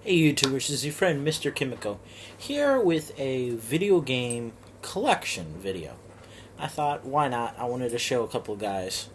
Hey YouTubers, this is your friend Mr. Kimiko, here with a video game collection video. I thought, why not? I wanted to show a couple guys.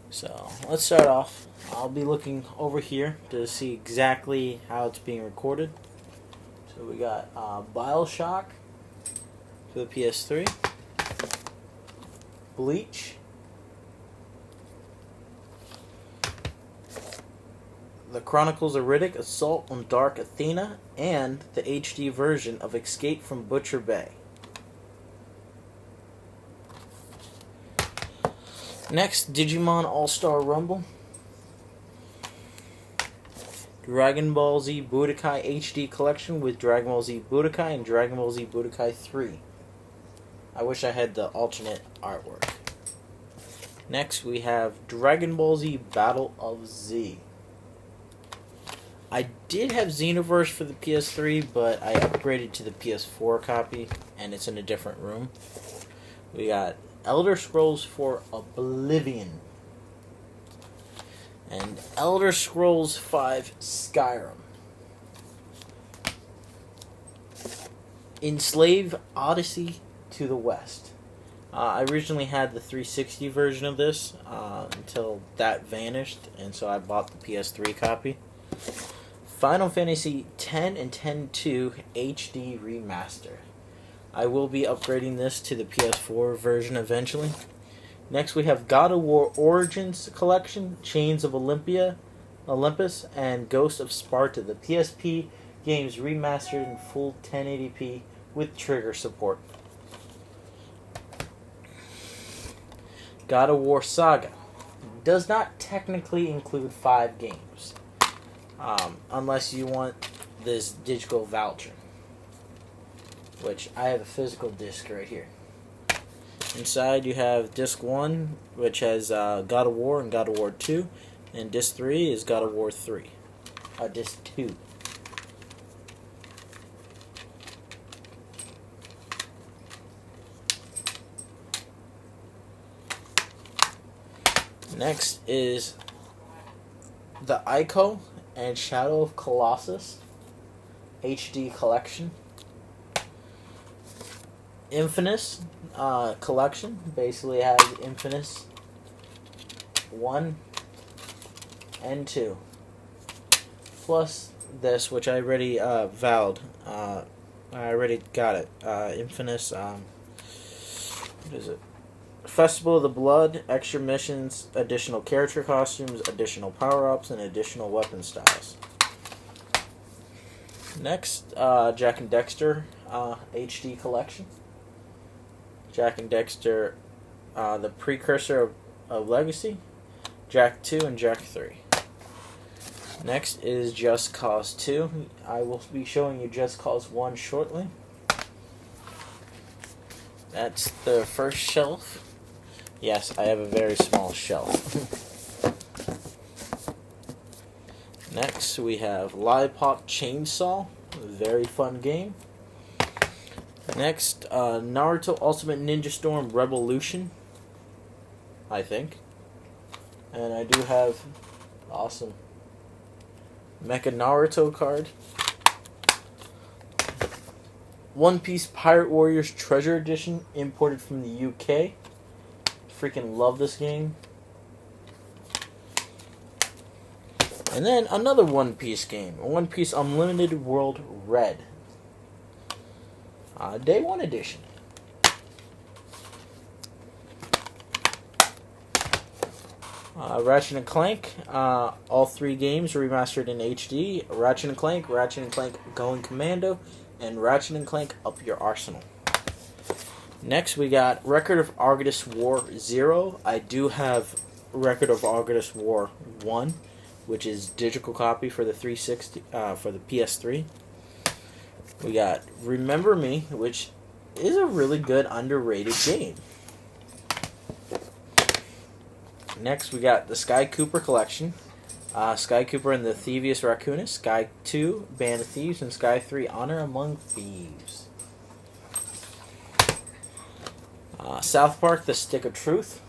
So, let's start off. I'll be looking over here to see exactly how it's being recorded. So we got BioShock for the PS3, Bleach, The Chronicles of Riddick, Assault on Dark Athena, and the HD version of Escape from Butcher Bay. Next, Digimon All-Star Rumble, Dragon Ball Z Budokai HD Collection with Dragon Ball Z Budokai and Dragon Ball Z Budokai 3. I wish I had the alternate artwork. Next, we have Dragon Ball Z Battle of Z. I did have Xenoverse for the PS3, but I upgraded to the PS4 copy, and it's in a different room. We got Elder Scrolls for Oblivion, and Elder Scrolls V Skyrim. Enslave Odyssey to the West. I originally had the 360 version of this until that vanished, and so I bought the PS3 copy. Final Fantasy X and X-2 HD Remaster. I will be upgrading this to the PS4 version eventually. Next we have God of War Origins Collection, Chains of Olympus, and Ghost of Sparta. The PSP games remastered in full 1080p with trigger support. God of War Saga does not technically include 5 games. Unless you want this digital voucher, which I have a physical disc right here. Inside you have disc 1, which has God of War and God of War 2, and disc 3 is God of War 3. Disc 2. Next is the Ico and Shadow of Colossus HD Collection. Infamous Collection basically has Infamous 1 and 2. Plus this, which I already vowed. I already got it. Infamous, what is it? Festival of the Blood, extra missions, additional character costumes, additional power-ups, and additional weapon styles. Next, Jak and Daxter HD Collection. Jak and Daxter, the precursor of Legacy, Jak 2 and Jak 3. Next is Just Cause 2. I will be showing you Just Cause 1 shortly. That's the first shelf. Yes, I have a very small shelf. Next, we have Lollipop Chainsaw, a very fun game. Next, Naruto Ultimate Ninja Storm Revolution, I think. And I do have awesome Mecha Naruto card. One Piece Pirate Warriors Treasure Edition, imported from the UK. Freaking love this game. And then another One Piece game, One Piece Unlimited World Red, Day 1 edition. Ratchet and Clank, all 3 games remastered in HD. Ratchet and Clank Going Commando, and Ratchet and Clank Up Your Arsenal. Next, we got Record of Argus War 0. I do have Record of Argus War 1, which is digital copy for the 360, for the PS3. We got Remember Me, which is a really good underrated game. Next, we got the Sky Cooper Collection. Sky Cooper and the Thievius Raccoonus, Sky 2, Band of Thieves, and Sky 3, Honor Among Thieves. South Park, The Stick of Truth.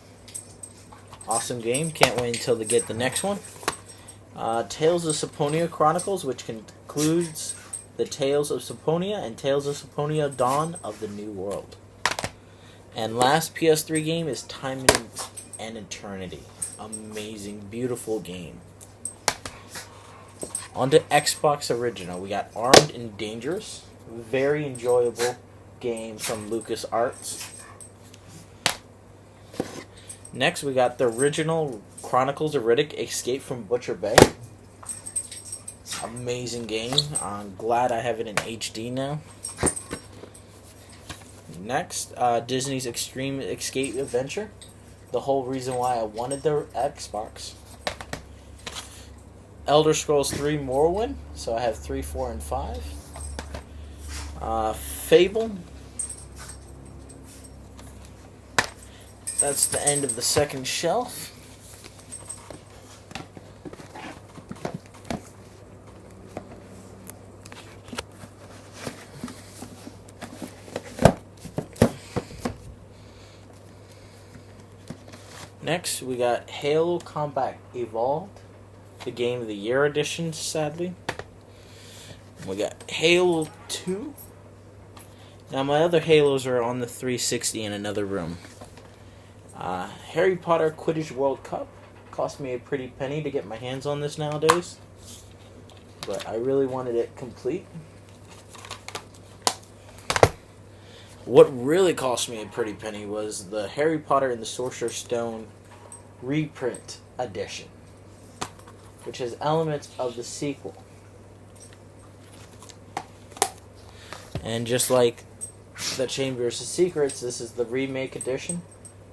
Awesome game. Can't wait until they get the next one. Tales of Symphonia Chronicles, which includes the Tales of Symphonia and Tales of Symphonia Dawn of the New World. And last PS3 game is Time and Eternity. Amazing, beautiful game. On to Xbox Original. We got Armed and Dangerous. Very enjoyable game from LucasArts. Next, we got the original Chronicles of Riddick Escape from Butcher Bay. Amazing game. I'm glad I have it in HD now. Next, Disney's Extreme Escape Adventure. The whole reason why I wanted the Xbox. Elder Scrolls 3 Morrowind. So I have 3, 4, and 5. Fable. That's the end of the second shelf. Next, we got Halo Combat Evolved, the Game of the Year edition, sadly. We got Halo 2. Now, my other Halos are on the 360 in another room. Harry Potter Quidditch World Cup. Cost me a pretty penny to get my hands on this nowadays, but I really wanted it complete. What really cost me a pretty penny was the Harry Potter and the Sorcerer's Stone reprint edition, which has elements of the sequel. And just like the Chambers of Secrets, this is the remake edition,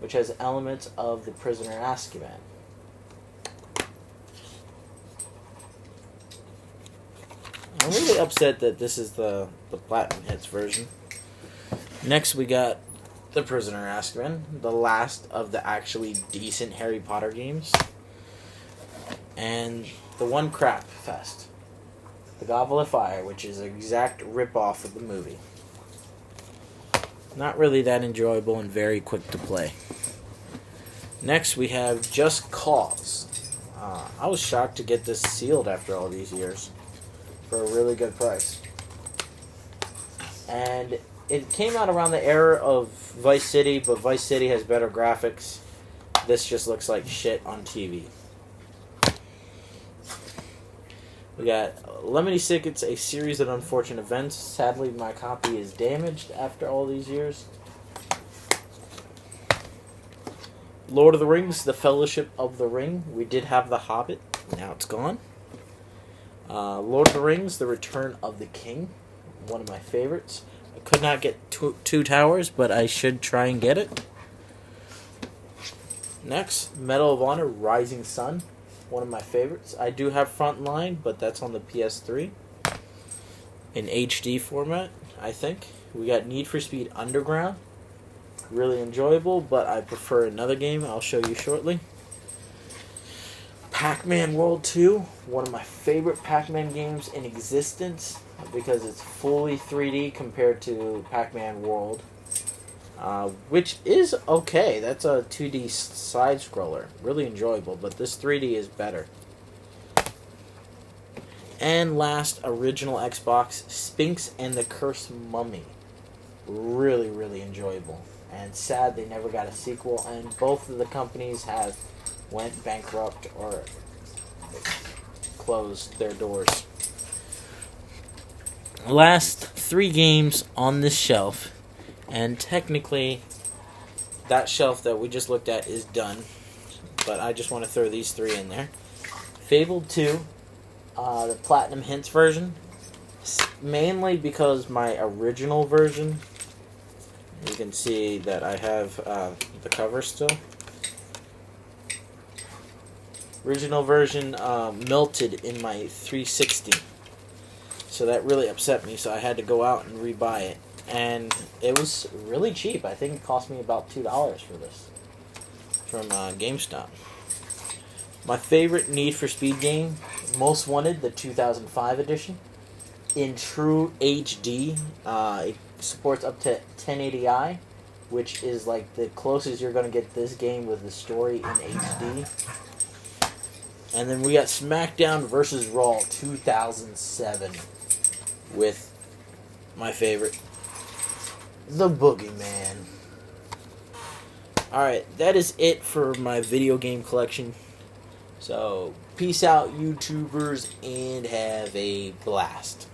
which has elements of the Prisoner of Azkaban. I'm really upset that this is the Platinum Hits version. Next, we got The Prisoner of Azkaban, the last of the actually decent Harry Potter games. And the one crap fest, The Goblet of Fire, which is an exact rip-off of the movie. Not really that enjoyable and very quick to play. Next, we have Just Cause. I was shocked to get this sealed after all these years for a really good price. And it came out around the era of Vice City, but Vice City has better graphics. This just looks like shit on TV. We got Lemony Snicket's A Series of Unfortunate Events. Sadly, my copy is damaged after all these years. Lord of the Rings, The Fellowship of the Ring. We did have The Hobbit. Now it's gone. Lord of the Rings, The Return of the King. One of my favorites. I could not get two towers, but I should try and get it. Next, Medal of Honor, Rising Sun. One of my favorites. I do have Frontline, but that's on the PS3. In HD format, I think. We got Need for Speed Underground. Really enjoyable, but I prefer another game I'll show you shortly. Pac-Man World 2. One of my favorite Pac-Man games in existence, because it's fully 3D compared to Pac-Man World. Which is okay. That's a 2D side-scroller. Really enjoyable, but this 3D is better. And last, original Xbox, Sphinx and the Cursed Mummy. Really, really enjoyable. And sad they never got a sequel, and both of the companies have went bankrupt or closed their doors. Last 3 games on this shelf, and technically that shelf that we just looked at is done, but I just want to throw these 3 in there. Fable 2, the Platinum Hints version, mainly because my original version, you can see that I have the cover still. Original version melted in my 360. So that really upset me, so I had to go out and rebuy it. And it was really cheap. I think it cost me about $2 for this from GameStop. My favorite Need for Speed game, Most Wanted, the 2005 edition. In true HD, it supports up to 1080i, which is like the closest you're going to get this game with the story in HD. And then we got SmackDown vs. Raw 2007 with my favorite, the Boogeyman. Alright, that is it for my video game collection. So, peace out, YouTubers, and have a blast.